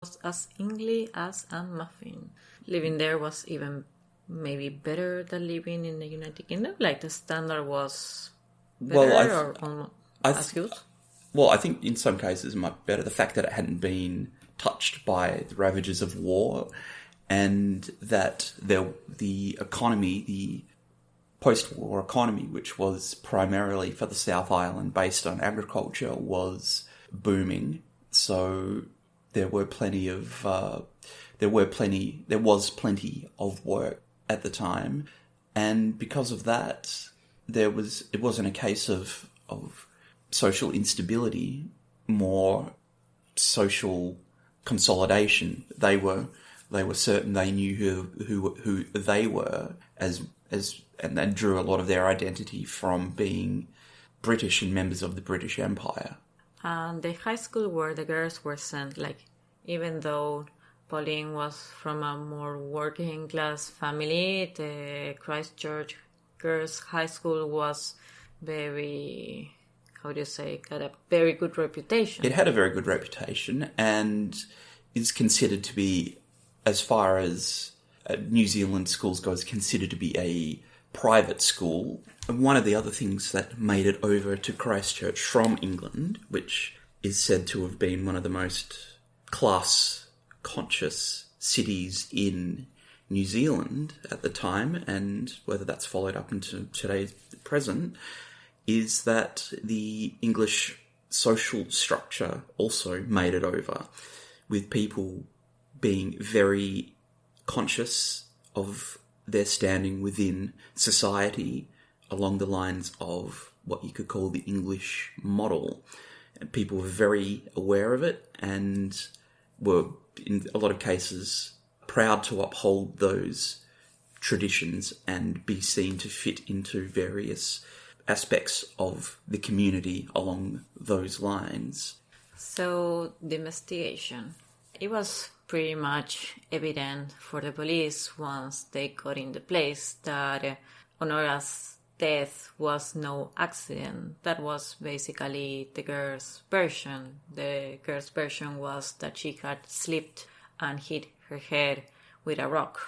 was as English as a muffin. Living there was even maybe better than living in the United Kingdom. Like the standard was Well, better or almost as good. Well, I think in some cases much better. The fact that it hadn't been touched by the ravages of war, and that the economy, the post-war economy, which was primarily for the South Island based on agriculture, was booming. So there was plenty of work at the time, and because of that, it wasn't a case of social instability, more social consolidation. They were certain they knew who they were and they drew a lot of their identity from being British and members of the British Empire. And the high school where the girls were sent, like, even though Pauline was from a more working class family, the Christchurch Girls' High School was very, how do you say, got a very good reputation. It had a very good reputation and is considered to be, as far as New Zealand schools go, is considered to be a private school. And one of the other things that made it over to Christchurch from England, which is said to have been one of the most class-conscious cities in New Zealand at the time, and whether that's followed up into today's present, is that the English social structure also made it over, with people being very conscious of their standing within society along the lines of what you could call the English model. And people were very aware of it and were, in a lot of cases, proud to uphold those traditions and be seen to fit into various aspects of the community along those lines. So, the investigation. It was pretty much evident for the police once they got in the place that Honora's death was no accident. That was basically the girl's version. The girl's version was that she had slipped and hit her head with a rock.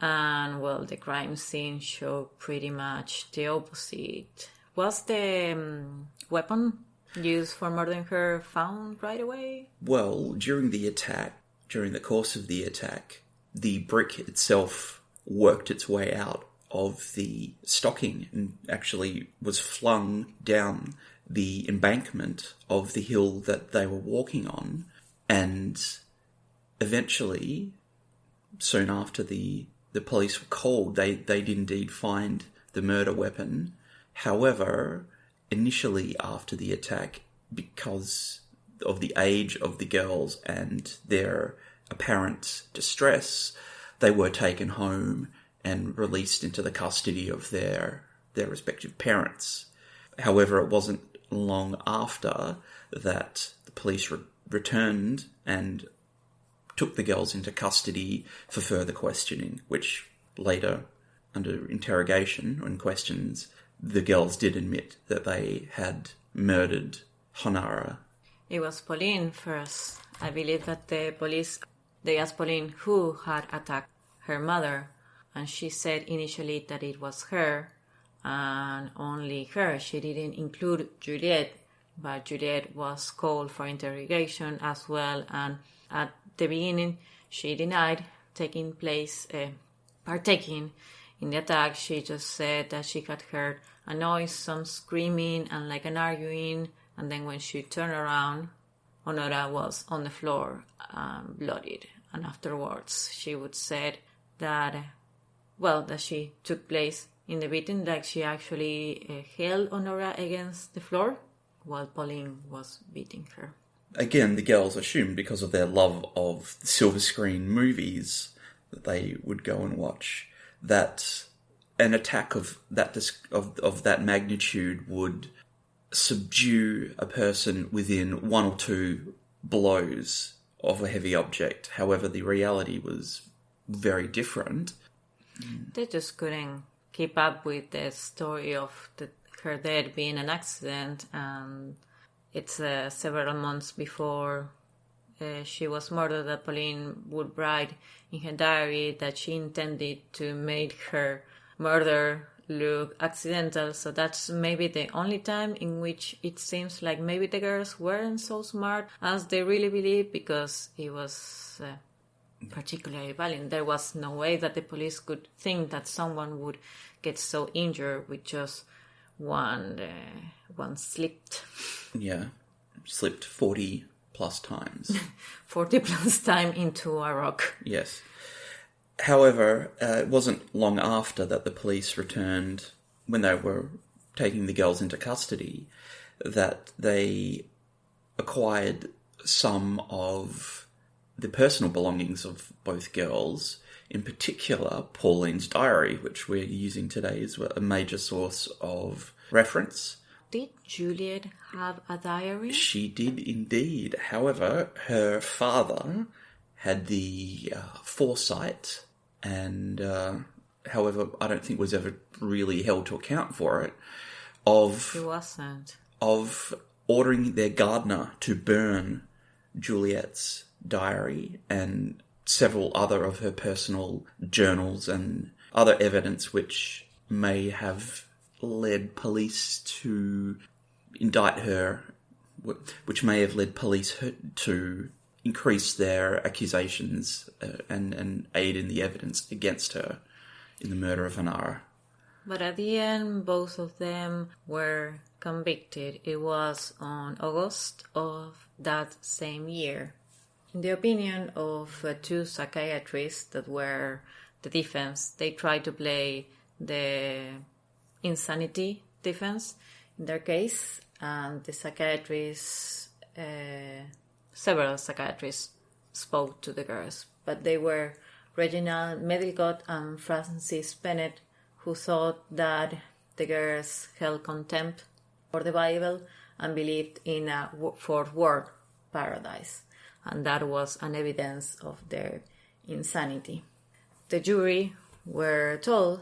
And, well, the crime scene showed pretty much the opposite. Was the weapon used for murdering her found right away? Well, during the course of the attack, the brick itself worked its way out of the stocking and actually was flung down the embankment of the hill that they were walking on. And eventually, soon after the police were called, they did indeed find the murder weapon. However, initially after the attack, because of the age of the girls and their apparent distress, they were taken home and released into the custody of their respective parents. However, it wasn't long after that the police returned and took the girls into custody for further questioning, which later, under interrogation and questions, the girls did admit that they had murdered Honara. It was Pauline first. I believe that the police, they asked Pauline who had attacked her mother, and she said initially that it was her, and only her. She didn't include Juliet, but Juliet was called for interrogation as well, and at the beginning she denied partaking in the attack. She just said that she had heard a noise, some screaming and like an arguing, and then when she turned around, Honora was on the floor, bloodied. And afterwards, she would say that she took place in the beating, like she actually held Honora against the floor while Pauline was beating her. Again, the girls assumed, because of their love of silver screen movies that they would go and watch, that an attack of that magnitude would subdue a person within one or two blows of a heavy object. However, the reality was very different. They just couldn't keep up with the story of her death being an accident, and it's several months before she was murdered, that Pauline would write in her diary that she intended to make her murder look accidental. So that's maybe the only time in which it seems like maybe the girls weren't so smart as they really believed, because it was particularly violent. There was no way that the police could think that someone would get so injured with just one slipped. Yeah, slipped 40 plus times. 40 plus time into a rock. Yes. However, it wasn't long after that the police returned, when they were taking the girls into custody, that they acquired some of the personal belongings of both girls, in particular Pauline's diary, which we're using today as a major source of reference. Did Juliet have a diary? She did indeed. However, her father had the foresight, and however, I don't think was ever really held to account for it, He wasn't. of ordering their gardener to burn Juliet's diary and several other of her personal journals and other evidence which may have led police to indict her, which may have led police to increase their accusations and aid in the evidence against her in the murder of Anara. But at the end, both of them were convicted. It was on August of that same year. In the opinion of two psychiatrists that were the defense, they tried to play the insanity defense in their case, and the psychiatrists, several psychiatrists spoke to the girls, but they were Reginald Medlicott and Francis Bennett, who thought that the girls held contempt for the Bible and believed in a fourth world paradise, and that was an evidence of their insanity. The jury were told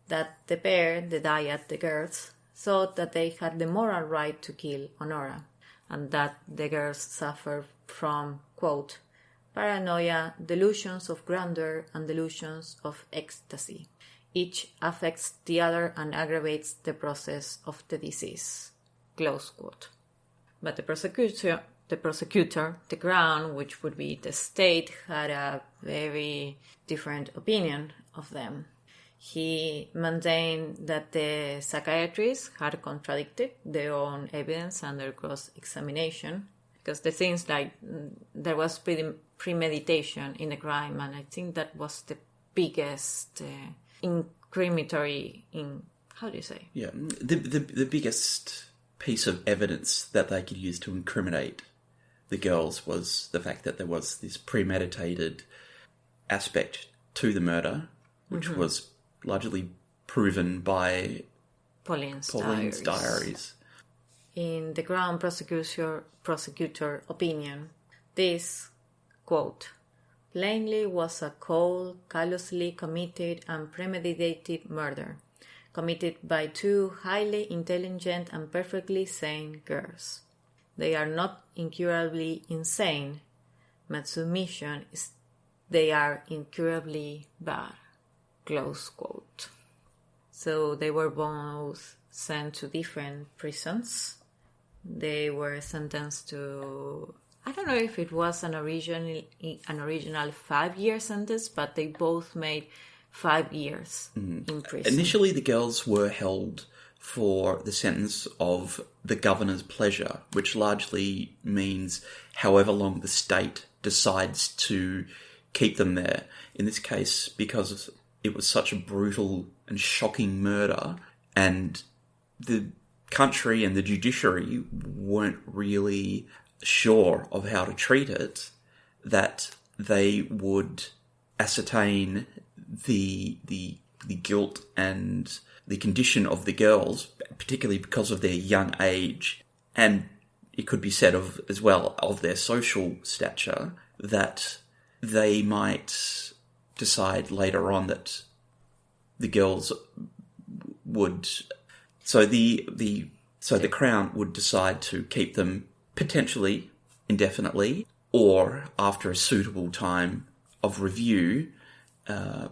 that the pair, the Dyad, the girls, thought that they had the moral right to kill Honora, and that the girls suffered from, quote, paranoia, delusions of grandeur, and delusions of ecstasy. Each affects the other and aggravates the process of the disease, close quote. But the prosecutor, the Crown, which would be the state, had a very different opinion of them. He maintained that the psychiatrists had contradicted their own evidence under cross-examination, because the things like there was premeditation in the crime, and I think that was the biggest incriminatory how do you say? Yeah, the biggest piece of evidence that they could use to incriminate the girls was the fact that there was this premeditated aspect to the murder, which was largely proven by Pauline's diaries. In the Crown prosecutor opinion, this, quote, plainly was a cold, callously committed and premeditated murder, committed by two highly intelligent and perfectly sane girls. They are not incurably insane. My submission is they are incurably bad. Close quote. So they were both sent to different prisons. They were sentenced to, I don't know if it was an original 5-year sentence, but they both made 5 years in prison. Initially, the girls were held for the sentence of the governor's pleasure, which largely means however long the state decides to keep them there. In this case, because it was such a brutal and shocking murder, and the country and the judiciary weren't really sure of how to treat it, that they would ascertain the guilt and the condition of the girls, particularly because of their young age, and it could be said of as well of their social stature, that they might decide later on that the girls would, the Crown would decide to keep them potentially indefinitely, or after a suitable time of review, a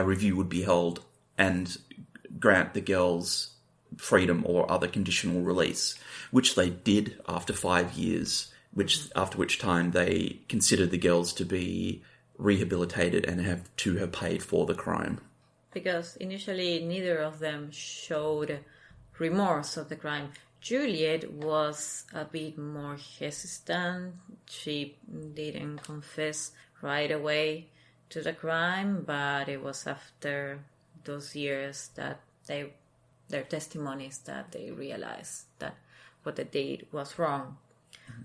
review would be held and grant the girls freedom or other conditional release, which they did after 5 years, after which time they considered the girls to be rehabilitated and have paid for the crime. Because initially neither of them showed remorse of the crime. Juliet was a bit more hesitant. She didn't confess right away to the crime, but it was after those years that their testimonies that they realized that what they did was wrong.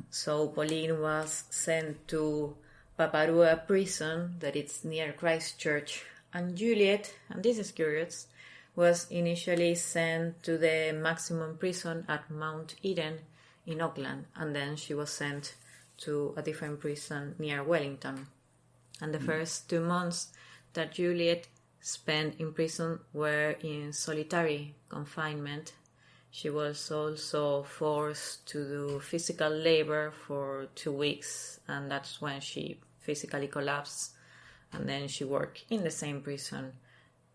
So Pauline was sent to Paparua prison, that it's near Christchurch, and Juliet, and this is curious, was initially sent to the maximum prison at Mount Eden in Auckland, and then she was sent to a different prison near Wellington. And the first 2 months that Juliet spent in prison were in solitary confinement. She was also forced to do physical labor for 2 weeks, and that's when she physically collapsed. And then she worked in the same prison,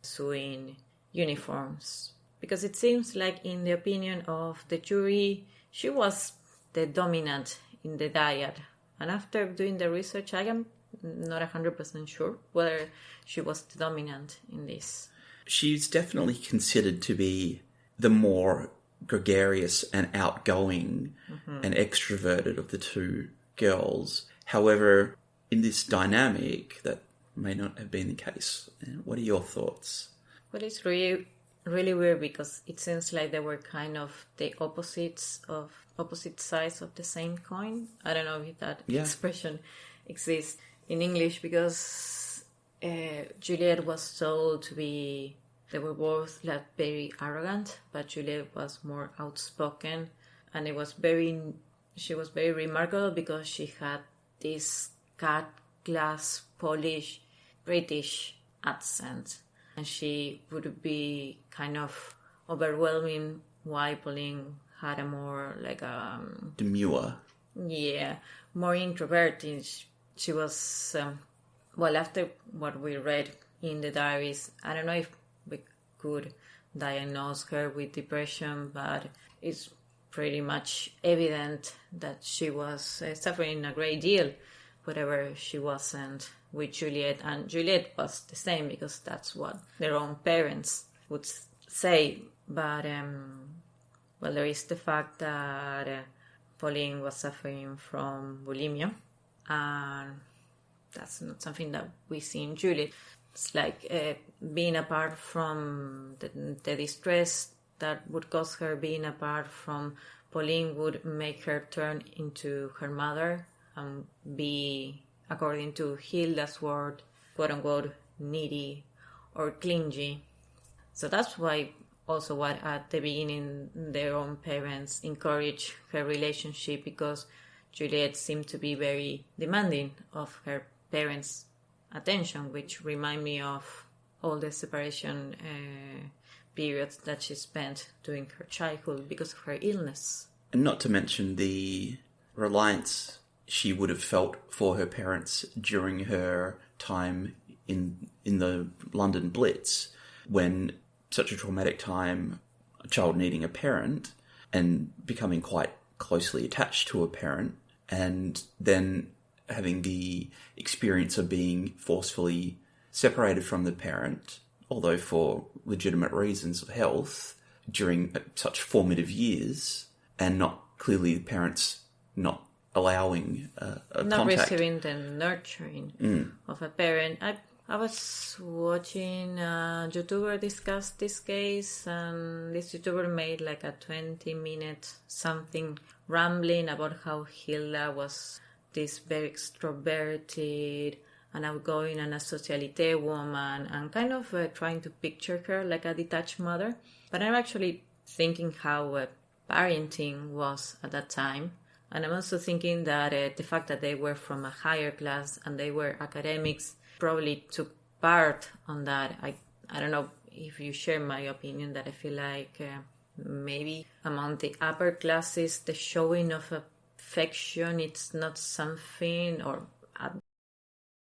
sewing uniforms. Because it seems like, in the opinion of the jury, she was the dominant in the dyad. And after doing the research, I am not 100% sure whether she was the dominant in this. She's definitely considered to be the more gregarious and outgoing and extroverted of the two girls. However, in this dynamic, that may not have been the case. What are your thoughts? Well, it's really, really weird, because it seems like they were kind of the opposite sides of the same coin. I don't know if that expression exists in English, because Juliet was told to be, they were both like very arrogant, but Juliet was more outspoken, and she was very remarkable because she had this cut glass Polish British accent, and she would be kind of overwhelming, while Pauline had a more like demure, more introverted. She was after what we read in the diaries, I don't know if we could diagnose her with depression, but it's pretty much evident that she was suffering a great deal, whatever she wasn't with Juliet. And Juliet was the same, because that's what their own parents would say. But there is the fact that Pauline was suffering from bulimia, and that's not something that we see in Juliet. It's like being apart from the distress that would cause her being apart from Pauline would make her turn into her mother and be, according to Hilda's word, quote-unquote, needy or clingy. So that's why at the beginning their own parents encouraged her relationship, because Juliet seemed to be very demanding of her parents' attention, which remind me of all the separation periods that she spent during her childhood because of her illness. And not to mention the reliance she would have felt for her parents during her time in the London Blitz, when such a traumatic time, a child needing a parent and becoming quite closely attached to a parent, and then having the experience of being forcefully separated from the parent, although for legitimate reasons of health, during such formative years, and not clearly the parents not allowing a not contact. Receiving the nurturing of a parent. I was watching a YouTuber discuss this case, and this YouTuber made like a 20-minute something rambling about how Hilda was this very extroverted and outgoing and a socialité woman, and kind of trying to picture her like a detached mother. But I'm actually thinking how parenting was at that time. And I'm also thinking that the fact that they were from a higher class and they were academics probably took part on that. I don't know if you share my opinion, that I feel like maybe among the upper classes, the showing of a affection, it's not something, or at